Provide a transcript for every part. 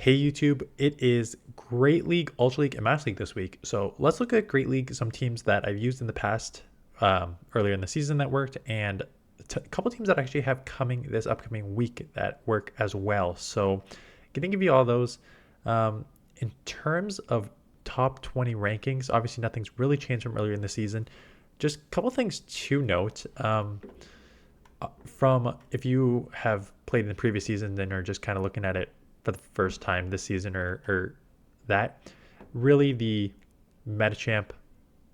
Hey YouTube, it is Great League, Ultra League, and Master League this week. So let's look at Great League, some teams that I've used in the past, earlier in the season that worked, and a couple teams that I actually have coming this upcoming week that work as well. So gonna give you all those. In terms of top 20 rankings, obviously nothing's really changed from earlier in the season. Just a couple things to note. From if you have played in the previous season and are just kind of looking at it for the first time this season or that, really the Metachamp,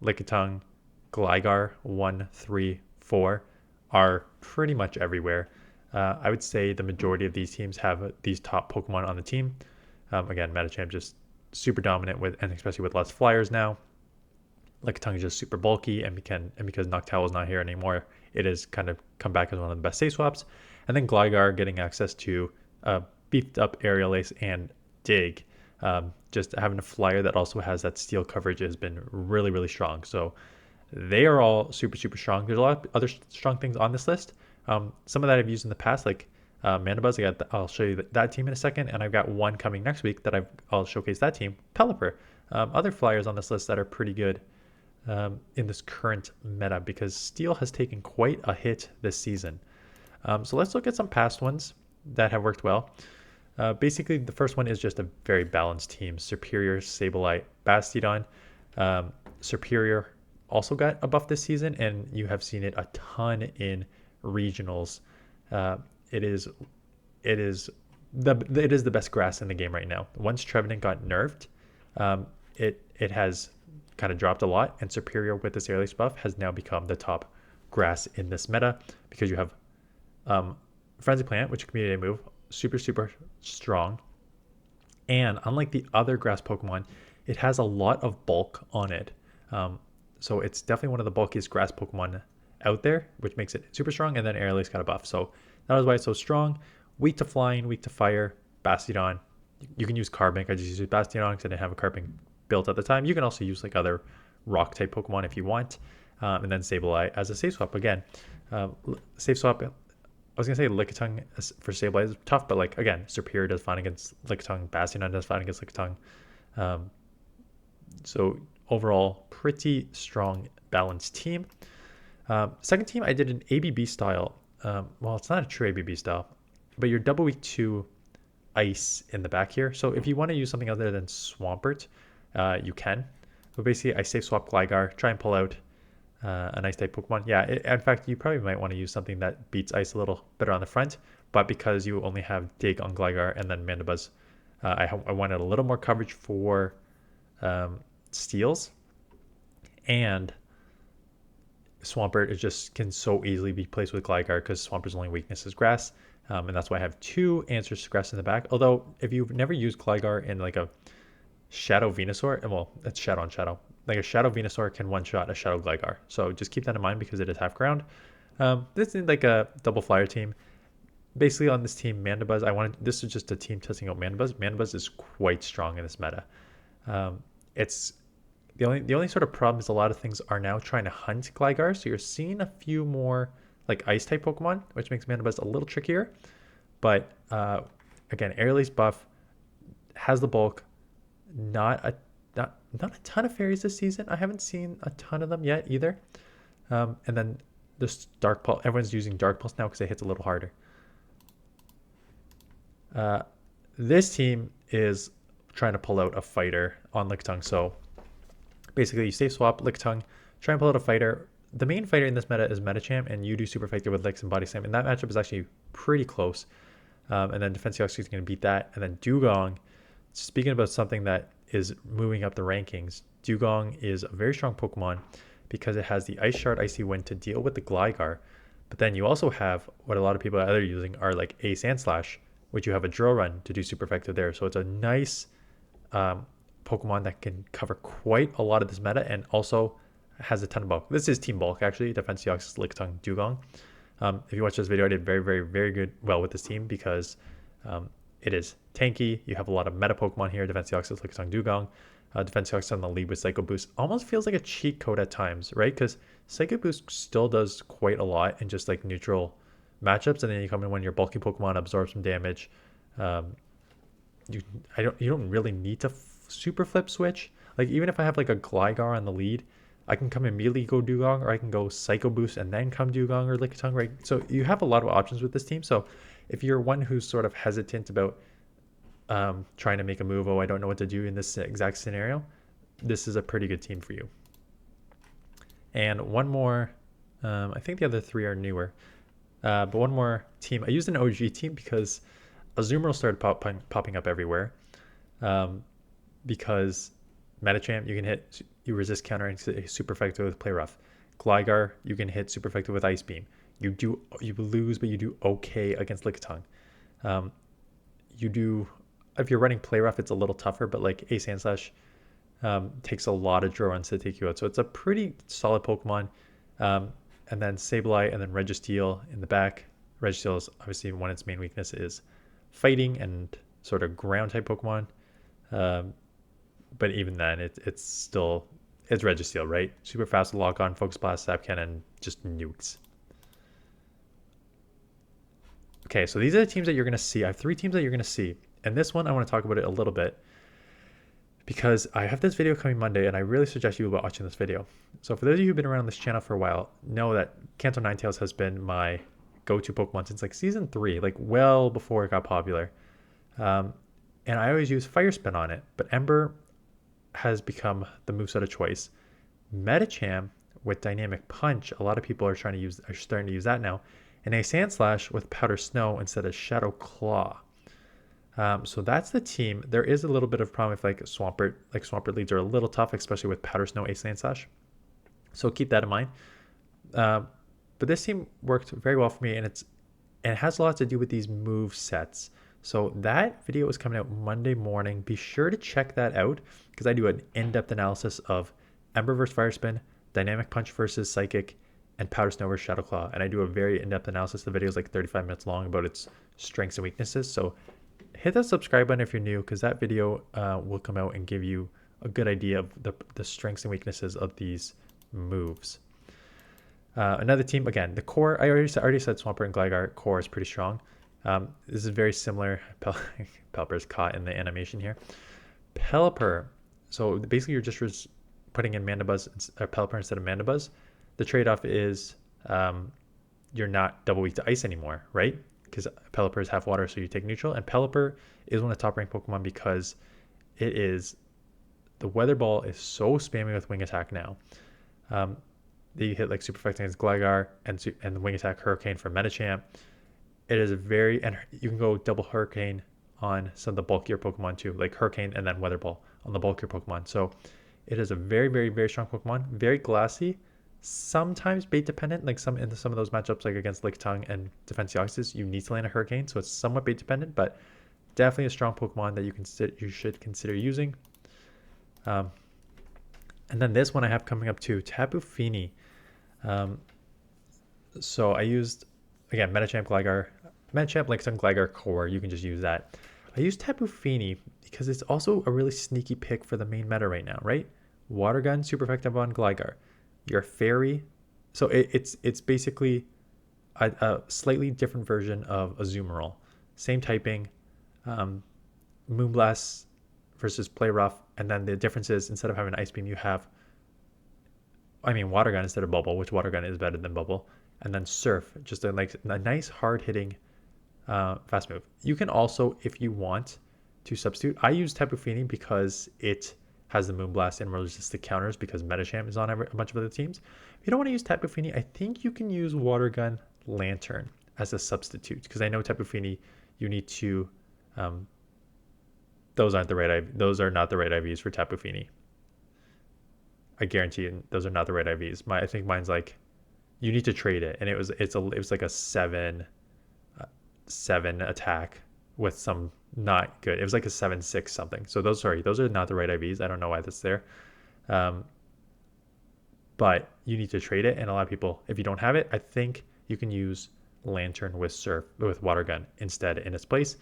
Lickitung, Gligar 1, 3, 4 are pretty much everywhere. I would say the majority of these teams have these top Pokemon on the team. Again, Metachamp just super dominant with, and especially with less flyers now. Lickitung is just super bulky, and because Noctowl is not here anymore, it has kind of come back as one of the best safe swaps. And then Gligar getting access to beefed up Aerial Ace and Dig. Just having a flyer that also has that steel coverage has been really, really strong. So they are all super, super strong. There's a lot of other strong things on this list. Some of that I've used in the past, like Mandibuzz. I'll show you that team in a second, and I've got one coming next week that I'll showcase that team. Pelipper. Other flyers on this list that are pretty good in this current meta because Steel has taken quite a hit this season. So let's look at some past ones that have worked well. Basically, the first one is just a very balanced team. Superior, Sableye, Bastiodon. Superior also got a buff this season, and you have seen it a ton in regionals. It is the best grass in the game right now. Once Trevenant got nerfed, it has kind of dropped a lot, and Superior with this Aerial Ace buff has now become the top grass in this meta because you have Frenzy Plant, which is a community move, super, super strong. And unlike the other grass Pokemon, it has a lot of bulk on it. So it's definitely one of the bulkiest grass Pokemon out there, which makes it super strong. And then Aerial Ace got a buff. So that is why it's so strong. Weak to flying, weak to fire. Bastiodon. You can use Carbink. I just used Bastiodon because I didn't have a Carbink built at the time. You can also use like other rock type Pokemon if you want. And then Sableye as a safe swap again. Safe swap. I was gonna say Lickitung for Sableye is tough, but like again, Superior does fine against Lickitung. Bastiodon does fine against Lickitung. So overall, pretty strong, balanced team. Second team, I did an ABB style. Well, it's not a true ABB style, but you're double weak to ice in the back here. So if you want to use something other than Swampert, you can. But basically, I safe swap Gligar, try and pull out an ice type Pokemon. Yeah, in fact, you probably might want to use something that beats ice a little better on the front, but because you only have Dig on Gligar and then Mandibuzz, I wanted a little more coverage for Steels, and Swampert can so easily be placed with Gligar because Swampert's only weakness is grass, and that's why I have two answers to grass in the back. Although if you've never used Gligar in like a Shadow Venusaur, well, it's Shadow on Shadow. Like a Shadow Venusaur can one-shot a Shadow Gligar. So just keep that in mind because it is half ground. This is like a double flyer team. Basically on this team, Mandibuzz, this is just a team testing out Mandibuzz. Mandibuzz is quite strong in this meta. It's the only sort of problem is a lot of things are now trying to hunt Gligar. So you're seeing a few more like ice type Pokemon, which makes Mandibuzz a little trickier. But again, Aerial Ace buff has the bulk. Not a ton of fairies this season. I haven't seen a ton of them yet either. And then this Dark Pulse, everyone's using Dark Pulse now because it hits a little harder. This team is trying to pull out a fighter on Lickitung. So basically you safe swap Lickitung, try and pull out a fighter. The main fighter in this meta is Metachamp, and you do Super Fighter with Licks and Body Slam, and that matchup is actually pretty close. And then Defense is going to beat that. And then Dugong, speaking about something that is moving up the rankings, Dugong is a very strong Pokemon because it has the Ice Shard, Icy Wind to deal with the Gligar. But then you also have what a lot of people are either using are like Ace and Slash, which you have a Drill Run to do super effective there. So it's a nice Pokemon that can cover quite a lot of this meta and also has a ton of bulk. This is Team Bulk actually, Defense Deoxys, Lickitung, Dugong. If you watch this video, I did very, very, very well with this team because it is tanky. You have a lot of meta Pokemon here. Defense Deoxys, Lickitung, Dugong. Defense Deoxys on the lead with Psycho Boost. Almost feels like a cheat code at times, right? Because Psycho Boost still does quite a lot in just like neutral matchups. And then you come in when your bulky Pokemon absorbs some damage. you don't really need to super flip switch. Like even if I have like a Gligar on the lead, I can come immediately go Dugong, or I can go Psycho Boost and then come Dugong or Lickitung, right? So you have a lot of options with this team. So if you're one who's sort of hesitant about trying to make a move, oh, I don't know what to do in this exact scenario, this is a pretty good team for you. And one more, I think the other three are newer, but one more team. I used an OG team because Azumarill started popping up everywhere, because Medicham, you resist counter and super effective with Play Rough. Gligar, you can hit super effective with Ice Beam. You lose, but you do okay against Lickitung. If you're running Play Rough, it's a little tougher, but like Ace Sandslash takes a lot of draw runs to take you out. So it's a pretty solid Pokemon. And then Sableye and then Registeel in the back. Registeel is obviously one of its main weakness is fighting and sort of ground type Pokemon. But even then, it's Registeel, right? Super fast lock on, Focus Blast, Zap Cannon, just nukes. Okay, so these are the teams that you're going to see. I have 3 teams that you're going to see. And this one, I want to talk about it a little bit because I have this video coming Monday and I really suggest you watching this video. So for those of you who've been around this channel for a while, know that Kanto Ninetales has been my go-to Pokemon since like season 3, like well before it got popular. And I always use Fire Spin on it, but Ember has become the moveset of choice. Medicham with Dynamic Punch, a lot of people are starting to use that now. And a Sandslash with Powder Snow instead of Shadow Claw. So that's the team. There is a little bit of problem if like Swampert leads are a little tough, especially with Powder Snow, Ace Sandslash. So keep that in mind. But this team worked very well for me, and it has a lot to do with these move sets. So that video is coming out Monday morning. Be sure to check that out because I do an in-depth analysis of Ember versus Fire Spin, Dynamic Punch versus Psychic, and Powder Snow versus Shadow Claw. And I do a very in-depth analysis. The video is like 35 minutes long about its strengths and weaknesses. So hit that subscribe button if you're new, because that video will come out and give you a good idea of the strengths and weaknesses of these moves. Another team, again, the core, I already said Swampert and Gligar core is pretty strong. This is very similar. Pelipper's caught in the animation here. Pelipper, so basically you're just putting in Mandibuzz or Pelipper instead of Mandibuzz. The trade-off is you're not double weak to ice anymore, right? Because Pelipper is half water, so you take neutral. And Pelipper is one of the top ranked Pokemon because the Weather Ball is so spammy with Wing Attack now. You hit like super effective against Gligar and the Wing Attack Hurricane for Medicham. It is and you can go double Hurricane on some of the bulkier Pokemon too, like Hurricane and then Weather Ball on the bulkier Pokemon. So it is a very, very, very strong Pokemon, very glassy, sometimes bait dependent, like some of those matchups, like against Lickitung and Defense Deoxys, you need to land a Hurricane, so it's somewhat bait dependent, but definitely a strong Pokemon that you should consider using. And then this one I have coming up too, Tapu Fini. So I used, again, Medicham, Lickitung, Gligar core. You can just use that. I used Tapu Fini because it's also a really sneaky pick for the main meta right now, right? Water Gun, super effective on Gligar. Your Fairy, so it's basically a slightly different version of Azumarill. Same typing, Moonblast versus Play Rough, and then the difference is instead of having Ice Beam, you have, Water Gun instead of Bubble, which Water Gun is better than Bubble, and then Surf, just a nice hard-hitting fast move. You can also, if you want to substitute, I use Tapu Fini because it has the Moonblast and resistant counters because Medicham is on a bunch of other teams. If you don't want to use Tapu Fini, I think you can use Water Gun Lantern as a substitute because I know Tapu Fini, you need to, those are not the right IVs for Tapu Fini. I guarantee you, those are not the right IVs. I think mine's like, you need to trade it, and it was like a 7 attack with some not good. It was like a 7-6 something. So those are not the right IVs. I don't know why that's there. But you need to trade it, and a lot of people, if you don't have it, I think you can use Lantern with Water Gun instead in its place.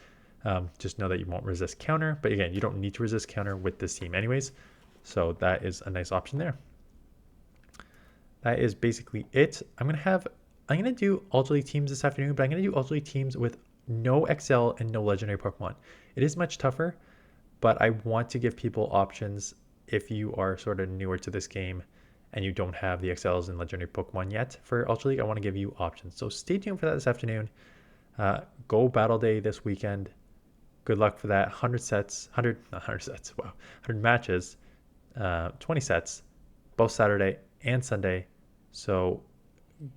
Just know that you won't resist counter, but again, you don't need to resist counter with this team anyways. So that is a nice option there. That is basically it. I'm gonna do Ultra League teams this afternoon, but I'm gonna do Ultra League teams with no XL and no legendary Pokemon. It is much tougher, but I want to give people options if you are sort of newer to this game and you don't have the XLs and legendary Pokemon yet for Ultra League. I want to give you options. So stay tuned for that this afternoon. Go Battle Day this weekend. Good luck for that. 100 sets, 100, not 100 sets, wow, 100 matches, 20 sets, both Saturday and Sunday. So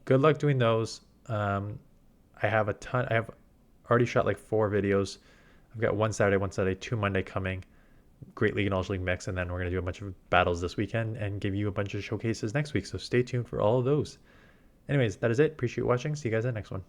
good luck doing those. I have a ton. I have already shot like 4 videos. I've got one Saturday, 2 Monday coming. Great League and Ultra League mix, and then we're going to do a bunch of battles this weekend and give you a bunch of showcases next week. So stay tuned for all of those. Anyways, that is it. Appreciate watching. See you guys in the next one.